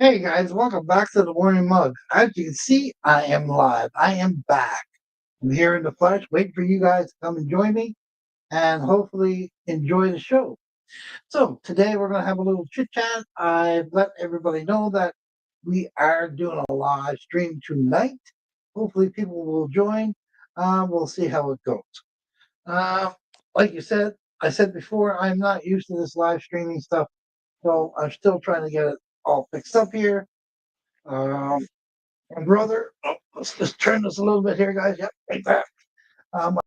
Hey guys, welcome back to the Morning Mug. As you can see, I am live. I am back. I'm here in the flesh, waiting for you guys to come and join me and hopefully enjoy the show. So today we're going to have a little chit chat. I've let everybody know that we are doing a live stream tonight. Hopefully people will join. We'll see how it goes. Uh, like you said, I said before, I'm not used to this live streaming stuff, so I'm still trying to get it all fixed up here. Um, my brother, let's just turn this a little bit here, guys. Yep, like that. Um,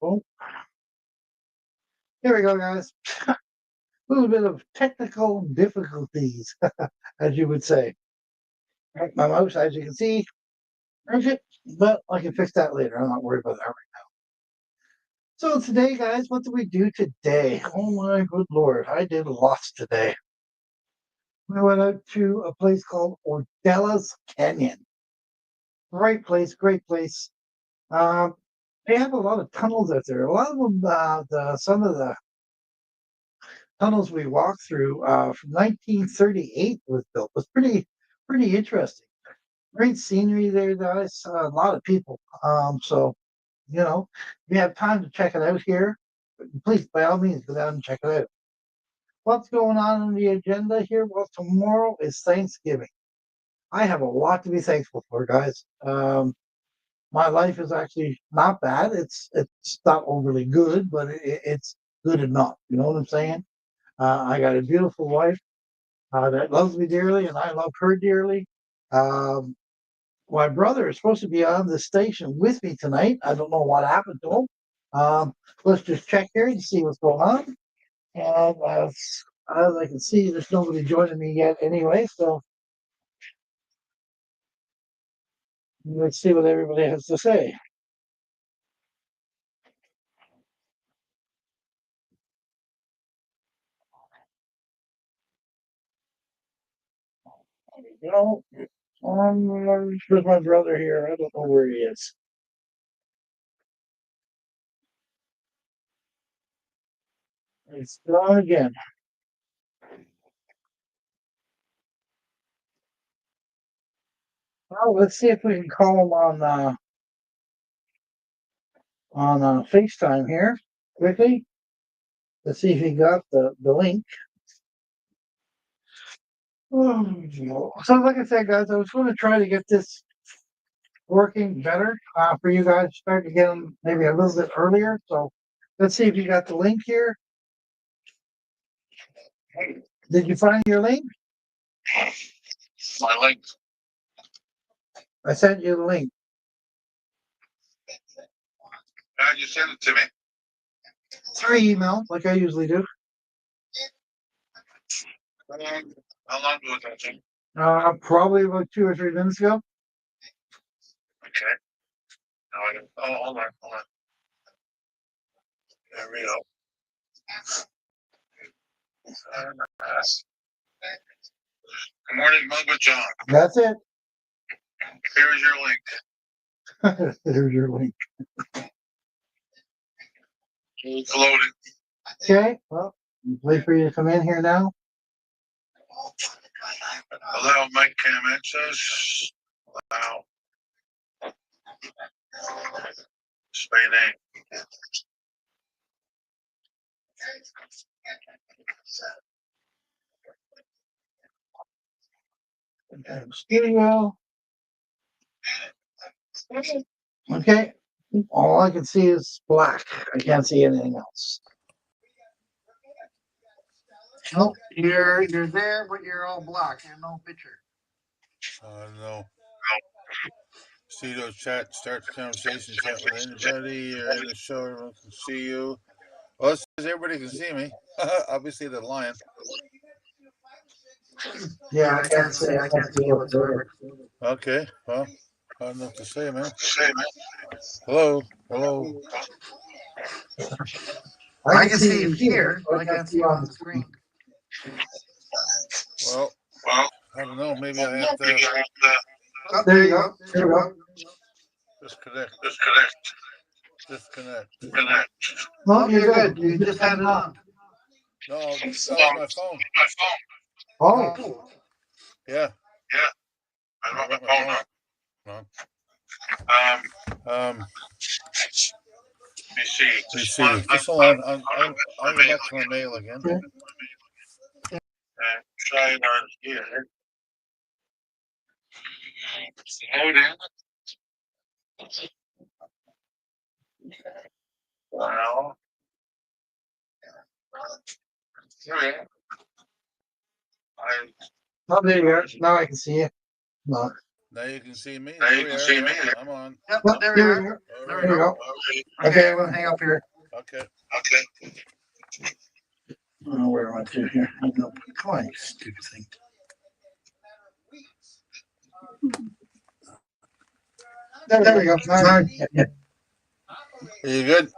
oh, here we go, guys. A little bit of technical difficulties, as you would say. Right, my mouse, as you can see, okay, but I can fix that later. I'm not worried about that right now. So today, guys, what did we do today? Oh my good lord, I did lots today. We went out to a place called Ordelas Canyon. Great place, great place. Um, they have a lot of tunnels out there. A lot of them, some of the tunnels we walked through from 1938 was built. It was pretty interesting. Great scenery there, guys. A lot of people. So if you have time to check it out here, please by all means go down and check it out. What's going on in the agenda here? Well, tomorrow is Thanksgiving. I have a lot to be thankful for, guys. My life is actually not bad. It's not overly good, but it's good enough. You know what I'm saying? I got a beautiful wife that loves me dearly, and I love her dearly. Um, my brother is supposed to be on the station with me tonight. I don't know what happened to him. Um, let's just check here to see what's going on. And as I can see, there's nobody joining me yet anyway. So let's see what everybody has to say. You know, there's my brother here. I don't know where he is. It's gone again. Well, let's see if we can call him on FaceTime here quickly. Let's see if he got the link. So, like I said, guys, I was going to try to get this working better for you guys. Start to get them maybe a little bit earlier. So, let's see if you got the link here. Did you find your link? My link. I sent you the link. You sent it to me. Through email, like I usually do. How long ago was that, Jim? Probably about 2 or 3 minutes ago. Okay. Now I can, oh, hold on. There we go. Good morning, Mug with John. That's it. Here's your link. Here's your link. It's loaded. Okay, well, wait for you to come in here now. Allow mic cam access. Allow. Spay name. Okay, studio. Okay. All I can see is black. I can't see anything else. Nope, you're there, but you're all black. You're no picture. No. See those chat, start the conversation, chat with anybody or in the show. Everyone can see you. Well, it says everybody can see me. Obviously, the lion. Yeah, I can't say I can't see what's over. Okay, well, I don't know what to say, man. Hello, hello. I can see you here, but I can't see you on the screen. Well, I don't know. Maybe I have to Oh, there you go. There you go. disconnect. Disconnect. No, you're good. You just had it on. No, that was my phone. Oh. Yeah, I got my phone on. Let me see. Just hold on. I'll go back to my mail again. Okay. Try it on here. Load in. Well, here I. Oh, there you go. Now I can see you. No. Now you can see me. Now There you we can are. see me. I'm on. Yep, there we are. There we go. Okay, I'm gonna hang up here. Okay. Oh, where am I to here? Come on, you stupid thing. There we go. Now, yeah. Are you good?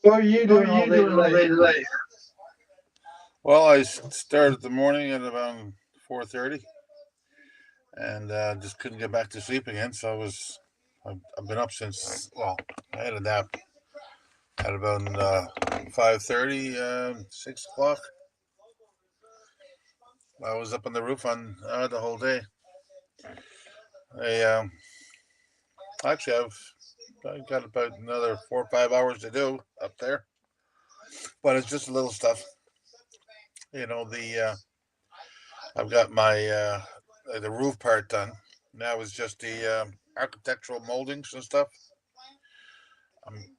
What are you doing all day today? Well, I started the morning at about 4:30, and just couldn't get back to sleep again. So I've been up since. Well, I had a nap at about 5:30, 6 o'clock. I was up on the roof on the whole day. I actually I've got about another 4 or 5 hours to do up there, but it's just little stuff. The I've got my the roof part done. Now it's just the architectural moldings and stuff.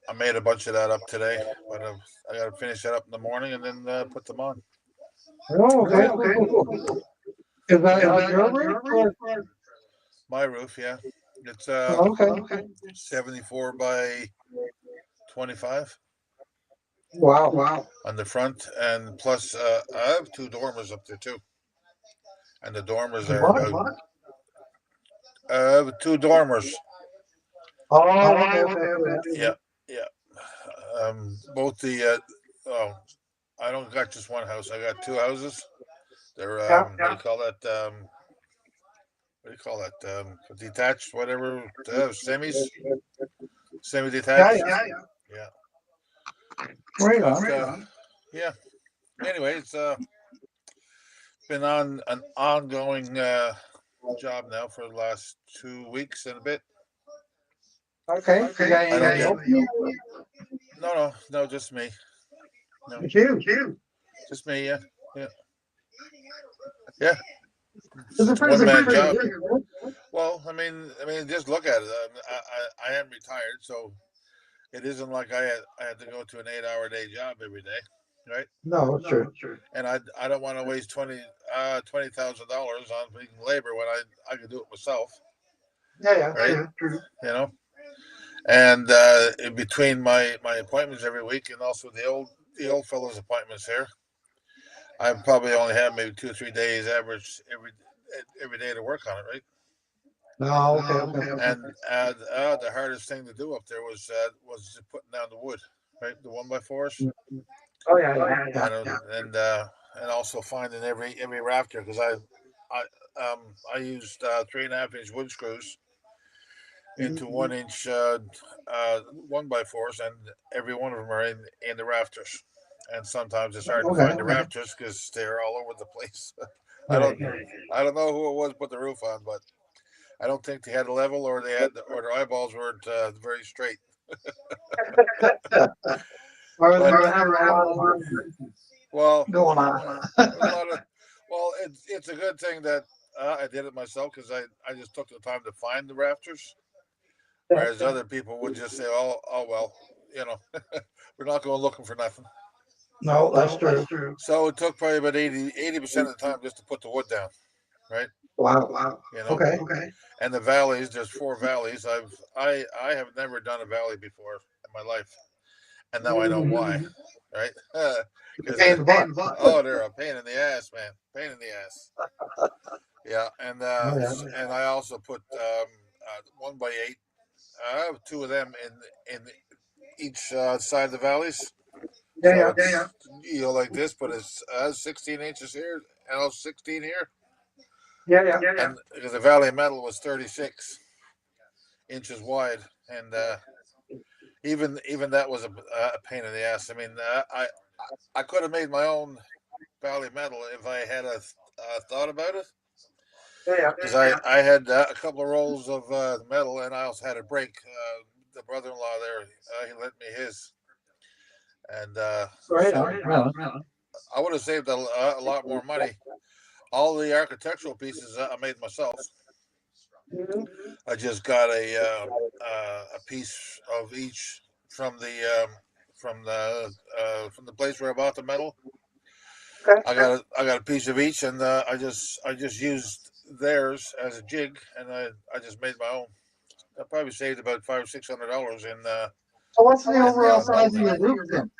I made a bunch of that up today, but I got to finish that up in the morning and then put them on. Oh, okay. Cool. Is that on your roof? My roof, yeah, it's Okay. 74 by 25 Wow. on the front, and plus I have two dormers up there too, and the dormers are What? about. I have two dormers. Oh, okay. Yeah, yeah. Both the oh, I don't got just one house. I got two houses. They're what do you call that? What do you call that? Detached, whatever. Semis, semi-detached. Yeah. Right But on. yeah. Anyway, it's been on an ongoing job now for the last 2 weeks and a bit. Okay. You got I don't any get. help? No, just me. No, You. just me. Yeah, yeah, yeah. It's a It's a one man pretty job. big, right? Well, just look at it. I am retired, so it isn't like I had to go to an 8 hour day job every day, right? No, sure. And I don't want to waste $20,000 on freaking labor when I could do it myself, Yeah. right? True. You know, and in between my appointments every week and also the old fellows appointments here, I probably only have maybe 2 or 3 days average every day to work on it, right? No, okay. And the hardest thing to do up there was just putting down the wood, right? The 1x4s, Oh, yeah. and also finding every rafter because I used 3.5 inch wood screws into 1 inch 1x4s, and every one of them are in the rafters. And sometimes it's hard to find the rafters because they're all over the place. I don't Right. I don't know who it was put the roof on, but I don't think they had a level or or their eyeballs weren't very straight. Or But they're having a lot of well, going on. there's a lot of it's a good thing that I did it myself because I just took the time to find the rafters, whereas other people would just say, oh well, you know, we're not going looking for nothing. No, that's true. So it took probably about 80% of the time just to put the wood down, right? Wow. You know, Okay. and the valleys, there's 4 valleys. I have never done a valley before in my life, and now I know why, right? Because Pain in the butt. oh, they're a pain in the ass, man, pain in the ass. Yeah, Oh, yeah. and I also put 1x8. I have 2 of them in each side of the valleys. So it's like this, but it's 16 inches here and also 16 here, Yeah. and because the valley metal was 36 inches wide, and even that was a pain in the ass. I mean, I could have made my own valley metal if I had a thought about it, because I had a couple of rolls of metal, and I also had a break. The brother-in-law there, he lent me his, and Right so on. Right on. I would have saved a lot more money. All the architectural pieces I made myself. I just got a piece of each from the place where I bought the metal. Okay. I got a piece of each, and I just used theirs as a jig, and I just made my own. I probably saved about $500-600 in So what's the overall metal size of there. your roof then?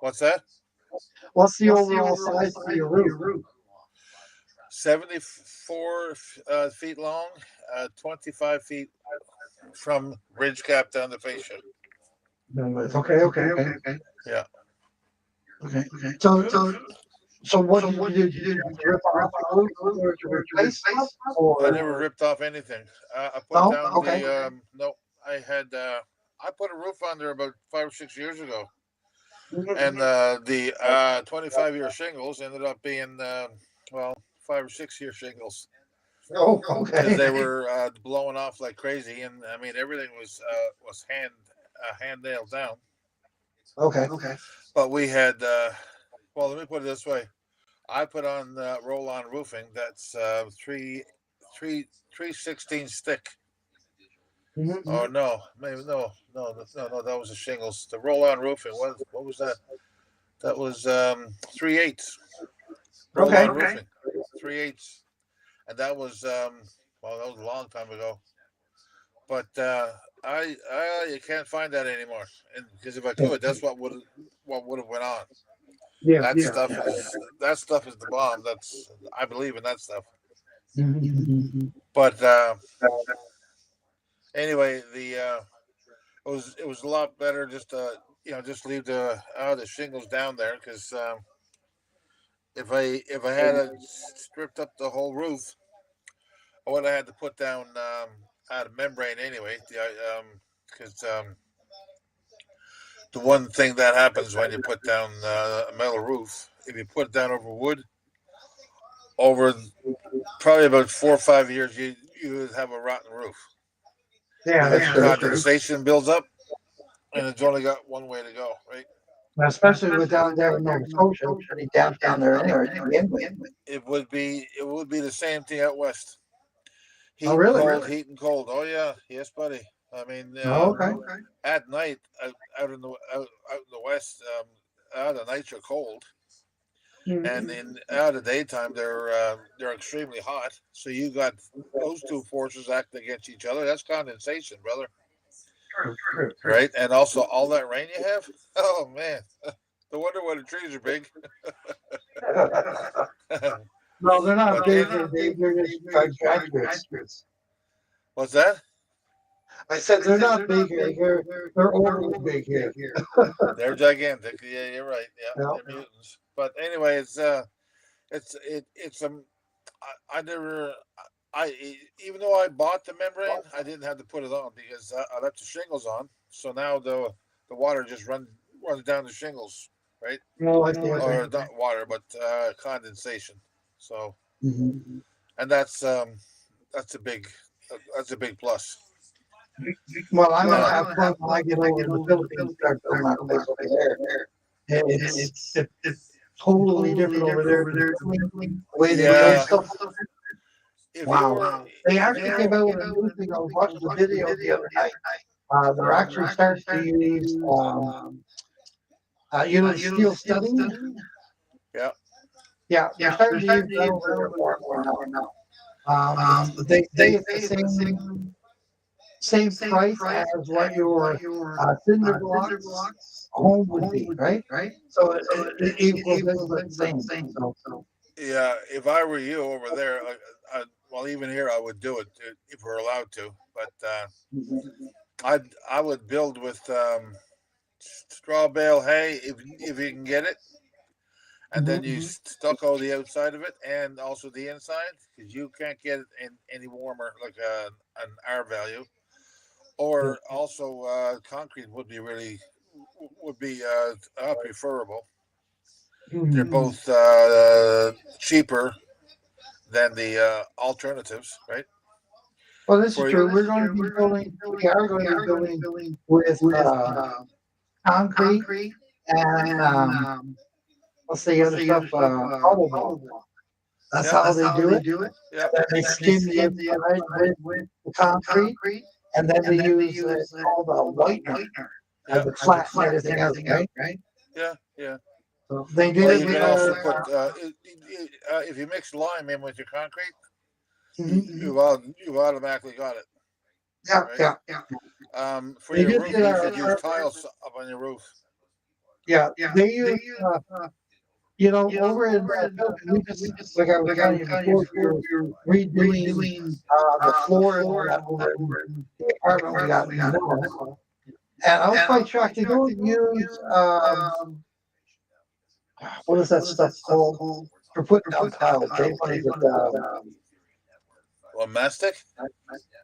What's that? What's the overall size of your roof? 74 feet long, 25 feet from ridge cap down to fascia. Okay. Yeah. Okay. So what did you do? Did you rip off the roof to replace stuff? I Or never ripped off anything. I put no? down Okay. the no. I put a roof on there about 5 or 6 years ago, and the 25-year shingles ended up being 5 or 6 year shingles, Oh, because okay. they were blowing off like crazy, and I mean everything was hand nailed down. Okay. But we had let me put it this way: I put on roll on roofing. That's three 16 stick. Oh no, maybe no. That was the shingles. The roll on roofing. What was that? That was 3/8 roll on roofing. 3/8, and that was that was a long time ago. But you can't find that anymore, and because if I could, that's what would have went on. Yeah. That stuff is the bomb. I believe in that stuff. Mhm. But anyway, it was a lot better just to just leave the shingles down there, because if I had stripped up the whole roof, I would have had to put down out of membrane anyway. Because the one thing that happens when you put down a metal roof, if you put it down over wood, over probably about 4 or 5 years, you would have a rotten roof. Yeah, Because that's true. condensation builds up, and it's only got one way to go, right? Especially with down there in Nova Scotia, it's pretty damp down there anyway to begin with. It would be the same thing out west. Heat Oh, really? heat and cold. Oh yeah, yes, buddy. I mean, Oh, okay. at night out in the west, the nights are cold, and in out of the daytime they're extremely hot. So you got those two forces acting against each other. That's condensation, brother. True. Right? And also all that rain you have. Oh man, no wonder why the trees are big. No, they're not But big. They're just gigantic. what's that? I said they're not big here. They're overly big here. They're gigantic. Yeah, you're right. Yeah, Yeah. they're mutants. But anyway, it's I never even though I bought the membrane, I didn't have to put it on because I left the shingles on. So now the water just runs down the shingles, right? No, Or not water, but condensation. So Mhm. and that's a big plus. Well, I'm gonna have fun when I get over to the Philippines and start building my place over there. It's totally different over there. The way they build stuff. If Wow. They actually came out with a new thing. I was watching the video the other night. They're actually starting to use You know, steel studding. Yeah. Yeah, they're starting to use that over there more now. They say it's the same price as what your cinder blocks home would be, right? So it equals the same. So, Yeah, if I were you over there, well, even here, I would do it if we're allowed to. But I would build with straw bale hay if you can get it, and then you stucco the outside of it and also the inside because you can't get it any warmer like an R value. Or also concrete would be preferable. They're both cheaper than the alternatives, right? well, this is For true. We're going to be building. We are going to be building with concrete and what's the other stuff? Hollow block. That's how they do it. yeah, Then they skim the inside with the concrete, and then they use it's called a whitener yeah, to flatten everything out, right? yeah. So they Well, did you it can with also put if you mix lime in with your concrete, you've automatically got it. yeah, Right? For They your did roof, it, you should use tiles up on your roof. yeah. They use you know, over in we just like I was telling you before, we were redoing the floor and all that over in the apartment we got in Manila. And I was quite shocked. They don't use what is that stuff called for putting down tiles, Jay? What is it? Well, mastic.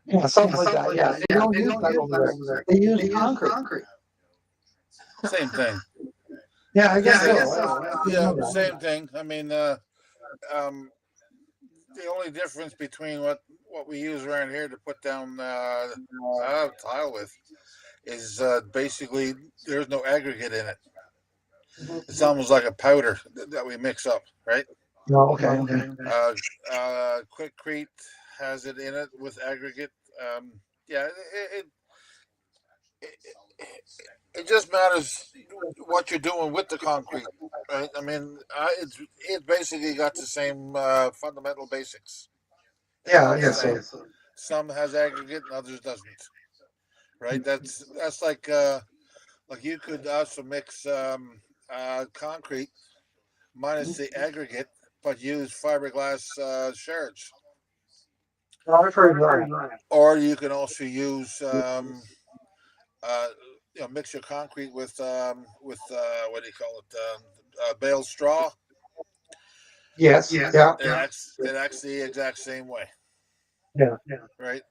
Yeah, something like that. Yeah, they don't use that over there. They use concrete. Same thing. Yeah, I guess so. Yeah, same thing. I mean, the only difference between what we use around here to put down tile with is basically there's no aggregate in it. It's almost like a powder that we mix up, right? No, okay. Quickcrete has it in it with aggregate. Yeah, it, it just matters what you're doing with the concrete, right? I mean, it's basically got the same fundamental basics. Yeah, I guess so. Some has aggregate and others doesn't, right? That's like you could also mix concrete minus the aggregate, but use fiberglass shards. I've heard that. Or you can also use mix your concrete with what do you call it? Bale straw. Yes. Yeah. It acts the exact same way. Yeah. Right.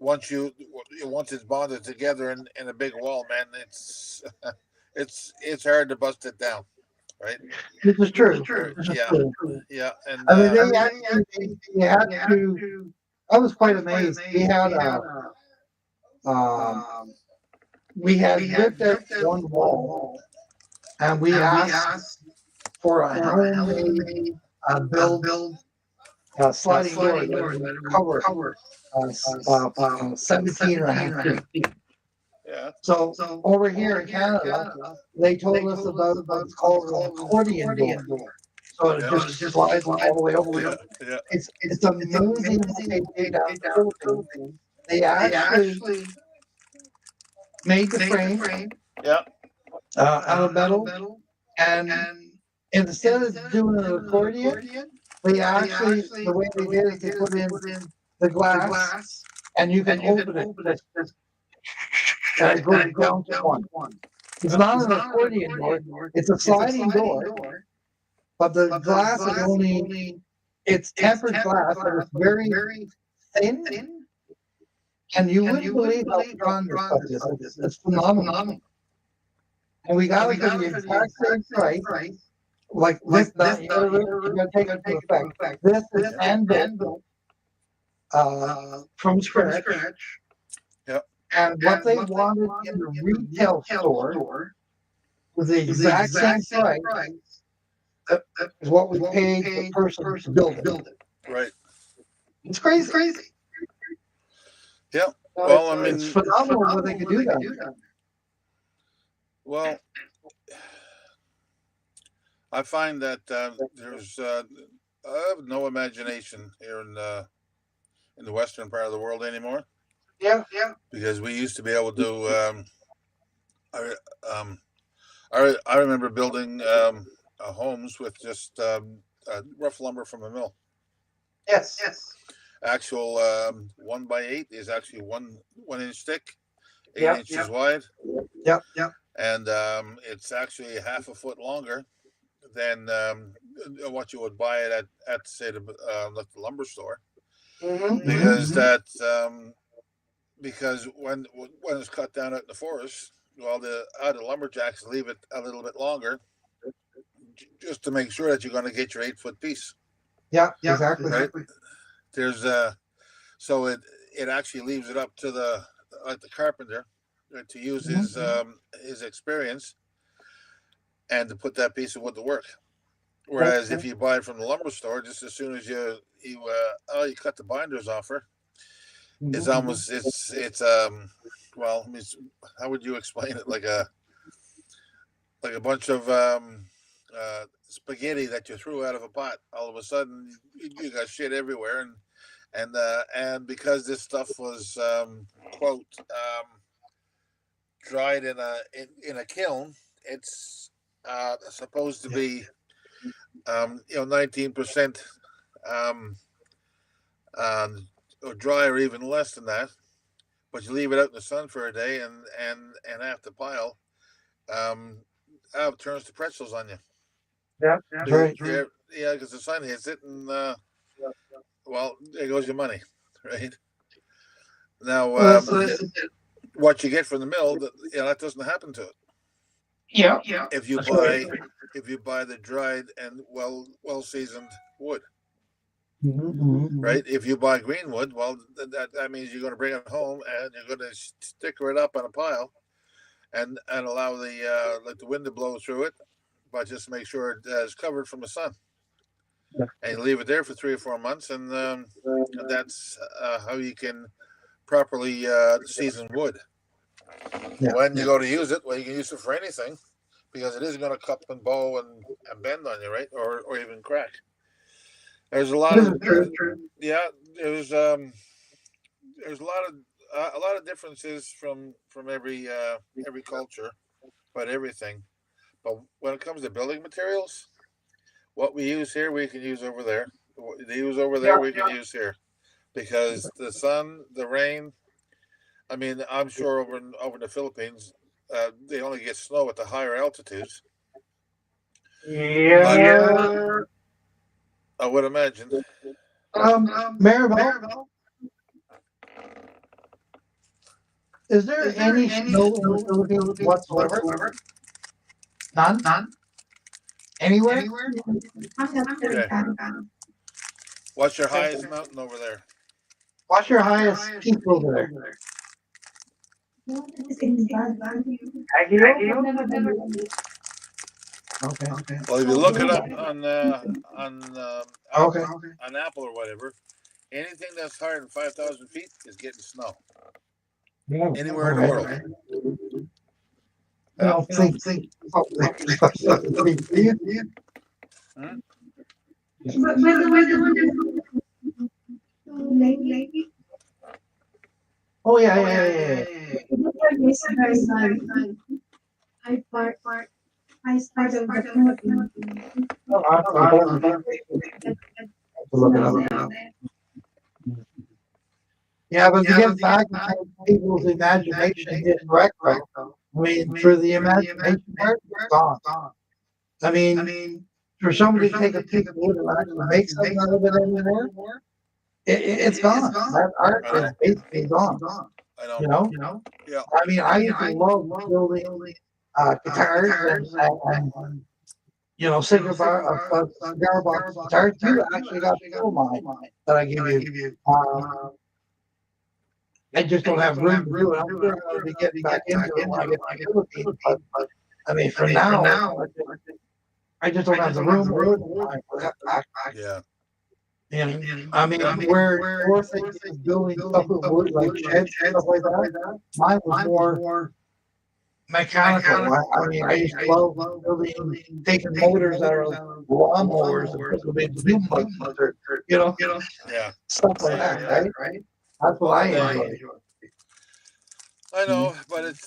Once it's bonded together in a big wall, man, it's hard to bust it down. Right. This is true. Yeah. And I mean, they had to. I was quite amazed. We had ripped out one wall, and we asked for a homemade build sliding door that would cover 17 and a half feet. Yeah. So over here in Canada, they told us about what's called an accordion door. So it just slides all the way over. Yeah. It's amazing what they did out in the Philippines. They actually made the frame Yeah. out of metal, and instead of doing an accordion, they actually the way they did is they put in the glass, and you can open it. And it goes down to one. It's not an accordion door; it's a sliding door. But the glass is it's tempered glass, but it's very thin. And you wouldn't believe how strong this stuff is. It's phenomenal. And we got it for the exact same price. Like this, you're gonna take it into effect. This is hand built from scratch. Yep. And what they wanted in the retail store was the exact same price as what we paid the person to build it. Right. It's crazy. Yeah. Well, I mean, it's phenomenal what they could do that. Well, I find that there's I have no imagination here in the western part of the world anymore, Yeah, yeah. because we used to be able to. I, um, I remember building homes with just rough lumber from a mill. Yes. Yes. Actual 1 by 8 is actually one inch thick, eight Yep. inches wide, Yep. Yep. and it's actually half a foot longer than what you would buy it at say like the lumber store, Mm-hmm. because that because when it's cut down out in the forest, well, the other lumberjacks leave it a little bit longer just to make sure that you're going to get your 8 foot piece. Yeah. Exactly. Right? There's so it actually leaves it up to the like the carpenter to use his experience and to put that piece of wood to work. Whereas if you buy it from the lumber store, just as soon as you cut the binders off her, it's almost it's well, I mean, how would you explain it? Like a bunch of spaghetti that you threw out of a pot. All of a sudden, you got shit everywhere, and because this stuff was quote dried in a kiln, it's supposed to be 19% um, or dry, or even less than that. But you leave it out in the sun for a day, and have to pile, it turns to pretzels on you. Yeah. That's right. Yeah, because the sun hits it, and well, there goes your money, right? Now, what you get from the mill, that doesn't happen to it. Yeah. Yeah. If you That's buy right. if you buy the dried and well seasoned wood, Mm-hmm. right? If you buy green wood, well, that means you're going to bring it home and you're going to sticker it up on a pile and allow the like the wind to blow through it, but just make sure it is covered from the sun. Yeah. And you leave it there for 3 or 4 months, and that's how you can properly season wood. Yeah. When you go to use it, well, you can use it for anything, because it is going to cup and bow and bend on you, right? Or even crack. There's a lot This of is true. yeah. There's a lot of differences from every culture, but everything. But when it comes to building materials, what we use here, we can use over there. What they use over there, we can use here, because the sun, the rain. I mean, I'm sure over in the Philippines, they only get snow at the higher altitudes. Yeah. I would imagine. Maribel, is there any snow in the Philippines whatsoever? None? Anywhere? Okay. What's your highest mountain over there? What's your highest peak over there? Okay. Well, if you look it up Okay. on Apple or whatever, anything that's higher than 5,000 feet is getting snow anywhere in the world. I don't think. Oh yeah. Oh, look it up. Yeah, but to get back to people's imagination is correct, though. I mean, for the imagination part, it's gone. I mean, for somebody to take a piece of wood and actually make something out of it anymore, it's gone. That art is basically gone. I know. You know? Yeah. I mean, I used to love building guitars and cigar box guitars. You actually got two of mine that I give you. I just don't have room to do it. I'm sure I'm going to be getting back into it when I get to the Philippines. But I mean, for now, I just don't have the room or the time for that. Yeah. And I mean, where your thing is building stuff with wood, like sheds and stuff like that, mine was more mechanical. I mean, I used to love building, taking motors out of lawnmowers and put them in boom motors, or, Yeah. stuff like that, right? That's what I enjoy. I know, but it's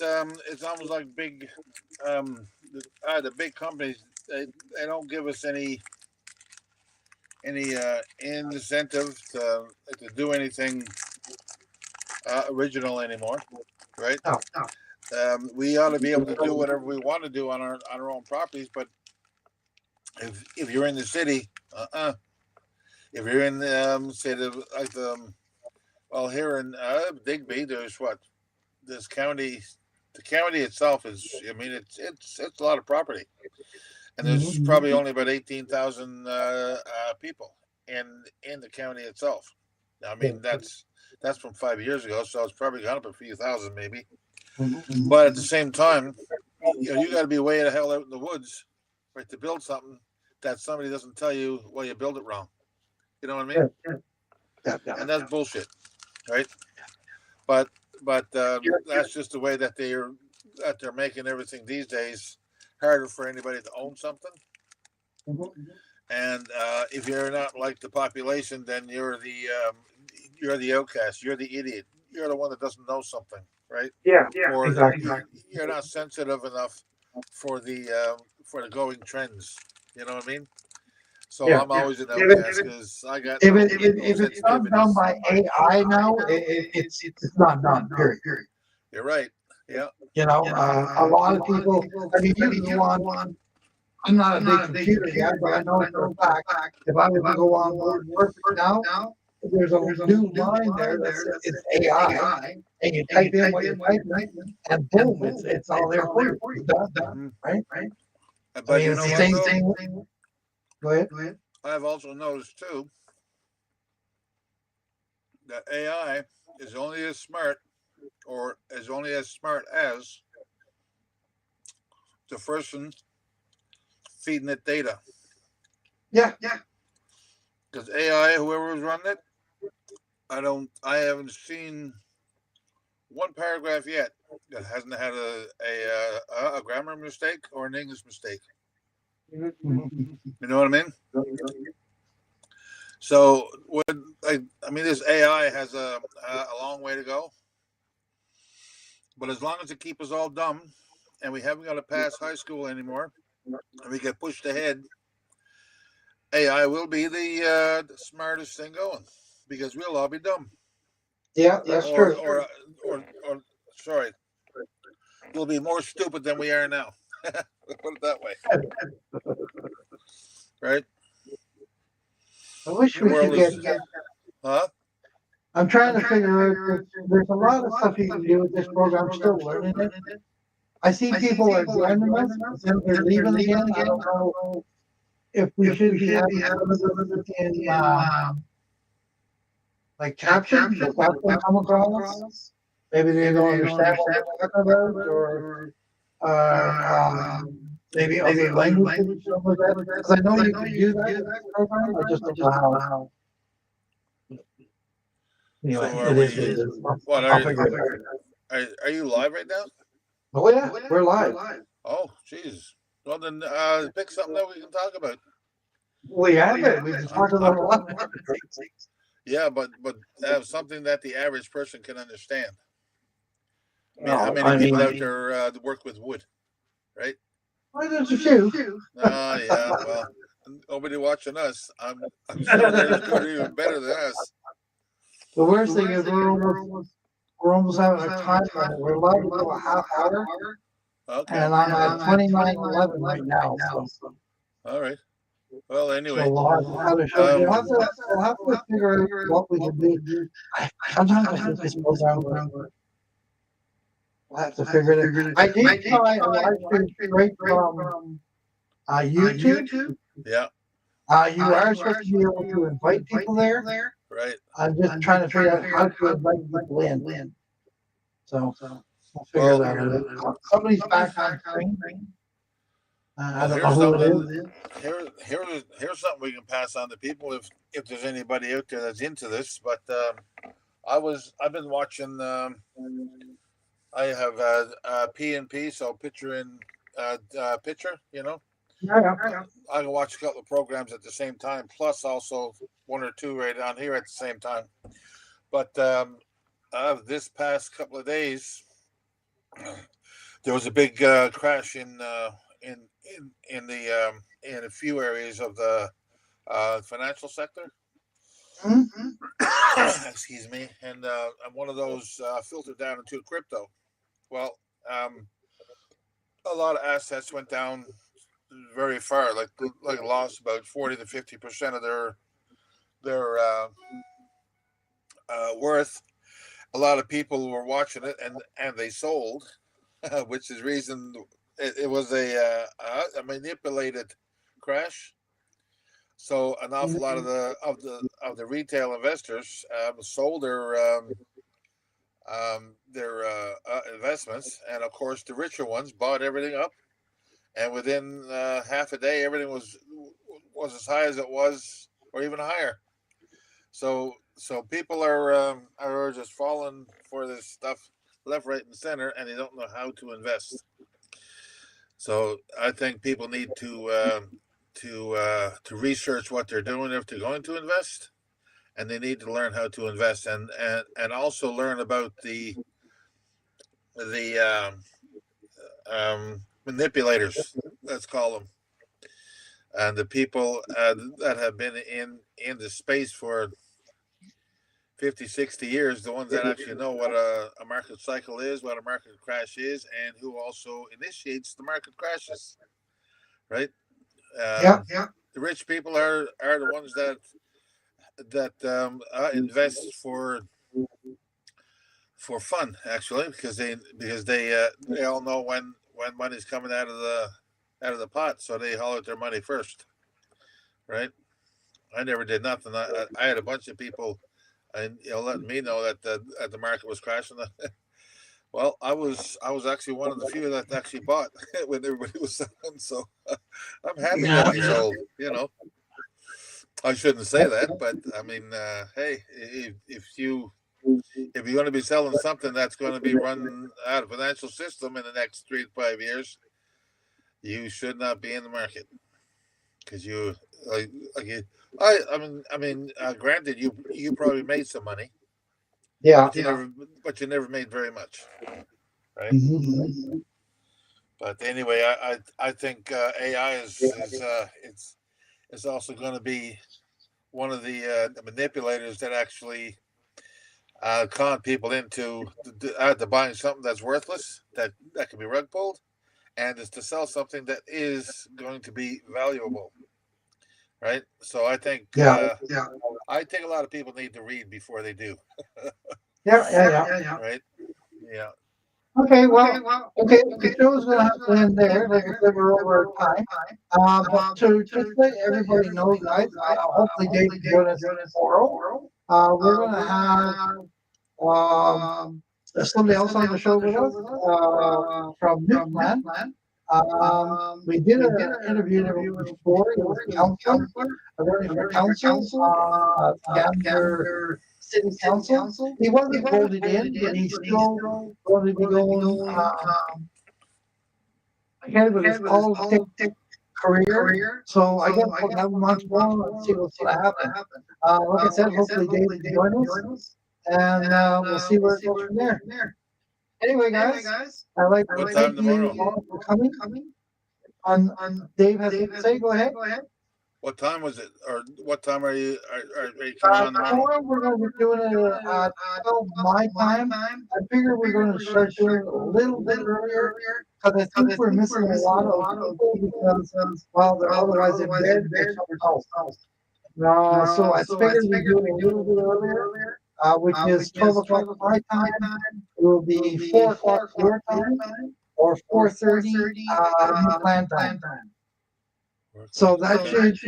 almost like big the big companies, they don't give us any incentive to do anything original anymore, right? No. We ought to be able to do whatever we want to do on our own properties, but if you're in the city, if you're in say well, here in Digby, there's this county. The county itself is, I mean, it's a lot of property, and there's probably only about 18,000 people in the county itself. I mean, that's from 5 years ago, so it's probably gone up a few thousand, maybe. But at the same time, you got to be way the hell out in the woods, right, to build something that somebody doesn't tell you, well, you build it wrong. You know what I mean? Yeah. And that's bullshit, right? But that's just the way that they're making everything these days harder for anybody to own something. And if you're not like the population, then you're the outcast. You're the idiot. You're the one that doesn't know something, right? Yeah, Or exactly. you're not sensitive enough for the going trends. You know what I mean? So Yeah. I'm always an outcast because I got If no it's not done by AI now, it's not done. Period. You're right. Yeah. A lot of people. I mean, you can go on. I'm not a big computer guy, but I know for a fact if I was to go on WordPerfect now, there's a new line there that says it's AI, and you type in what you're typing, and boom, it's all there for you. It's done, right? But I mean, you it's know the what? same Though? thing. Go ahead. I've also noticed too that AI is only as smart, or is only as smart as the person feeding it data. Yeah. Because AI, whoever was running it, I haven't seen one paragraph yet that hasn't had a grammar mistake or an English mistake. You know what I mean? So this AI has a long way to go, but as long as it keeps us all dumb, and we haven't got to pass high school anymore, and we get pushed ahead, AI will be the smartest thing going because we'll all be dumb. Yeah, that's true. Or sorry, we'll be more stupid than we are now. Put it that way, right? I wish The we world could is, get. huh? I'm trying to figure out. There's a lot of stuff you can do with this program. I'm still learning it. I see people are joining us, then they're leaving again. I don't know if we should be having them in like captions, if that's what come across. Maybe they don't understand what we're talking about, or maybe other languages or something like that. Because I know you can do that with this program. I just don't know how. Anyway, So it is what it is. What I'll figure it out. Are you live right now? Oh yeah, we're live. Oh, jeez. Well, then pick something that we can talk about. We have it. We've been talking about a lot of different things. Yeah, but have something that the average person can understand. I mean, how No, many people out there that work with wood, right? Well, there's a few. Yeah. Well, nobody watching us. I'm sure they're as good or even better than us. The worst thing is we're almost having a time limit. We're allowed to go a half hour, Okay. and I'm at 29:11 right now. So, All right. Well, anyway. we'll have to we'll have to figure out what we can do. Sometimes I think this program we'll have to figure it out. I did try a live stream straight from YouTube. Yeah. You are supposed to be able to invite people there. Right. I'm just trying to figure out how to invite people in. So we'll figure that out. Somebody's back on screen. I don't know who it is. Here's something we can pass on to people if there's anybody out there that's into this. But I've been watching I have P&P, so picture in picture. Yeah. I can watch a couple of programs at the same time, plus also one or two right on here at the same time. But this past couple of days, there was a big crash in a few areas of the financial sector. Mhm. Excuse me, and one of those filtered down into crypto. Well, a lot of assets went down very far, like lost about 40 to 50% of their worth. A lot of people were watching it, and they sold, which is reason it was a manipulated crash. So an awful lot of the retail investors sold their investments, and of course the richer ones bought everything up, and within half a day everything was as high as it was, or even higher. So people are just falling for this stuff left, right, and center, and they don't know how to invest. So I think people need to research what they're doing if they're going to invest, and they need to learn how to invest, and also learn about the manipulators, let's call them, and the people that have been in the space for 50, 60 years, the ones that actually know what a market cycle is, what a market crash is, and who also initiates the market crashes, right? Yeah. The rich people are the ones that invest for fun, actually, because they all know when money's coming out of the pot, so they haul out their money first, right? I never did nothing. I had a bunch of people, and letting me know that the market was crashing. Well, I was actually one of the few that actually bought when everybody was selling. So I'm happy that I sold. I shouldn't say that, but I mean, hey, if you're going to be selling something that's going to be run out of financial system in the next 3 to 5 years, you should not be in the market, because you like you. Granted, you probably made some money, Yeah. but you never made very much, right? Mhm. But anyway, I think AI is also going to be one of the manipulators that actually con people into buying something that's worthless, that can be rug pulled, and is to sell something that is going to be valuable, right? So Yeah. I think a lot of people need to read before they do, Yeah. right? Yeah. Okay, well, okay, the show's gonna have to end there. Like I said, we're over our time. But to just let everybody know, guys, hopefully Dave can join us tomorrow. We're gonna have um somebody else on the show with us from Newfoundland. We did an interview before. It was counselor, running for council, Gander City Council. He wasn't voted in, but he's still going to be going ahead with his politics career. So I guess we'll have him on tomorrow and see what's going to happen. Like I said, hopefully Dave can join us, and we'll see where it goes from there. Anyway, guys, I'd like to What thank time you tomorrow? all for coming. Dave has something to say. Go ahead. What time was it, or what time are you coming on tomorrow? Tomorrow we're going to be doing it at 12 my time. I figure we're going to start doing it a little bit earlier because I think we're missing a lot of people because, well, they're otherwise in bed or something else. So I figured we do it a little bit earlier, which is 12 o'clock my time. It will be 4 o'clock your time or 4:30 Newfoundland time. So that should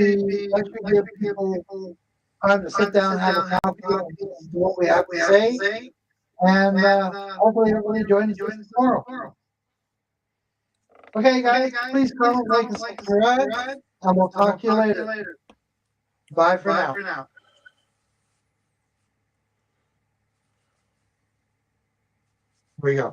give people time to sit down, have a coffee, and listen to what we have to say, and hopefully everybody joins us tomorrow. Okay, guys, please comment, like, and subscribe, and we'll talk to you later. Bye for now. Here we go.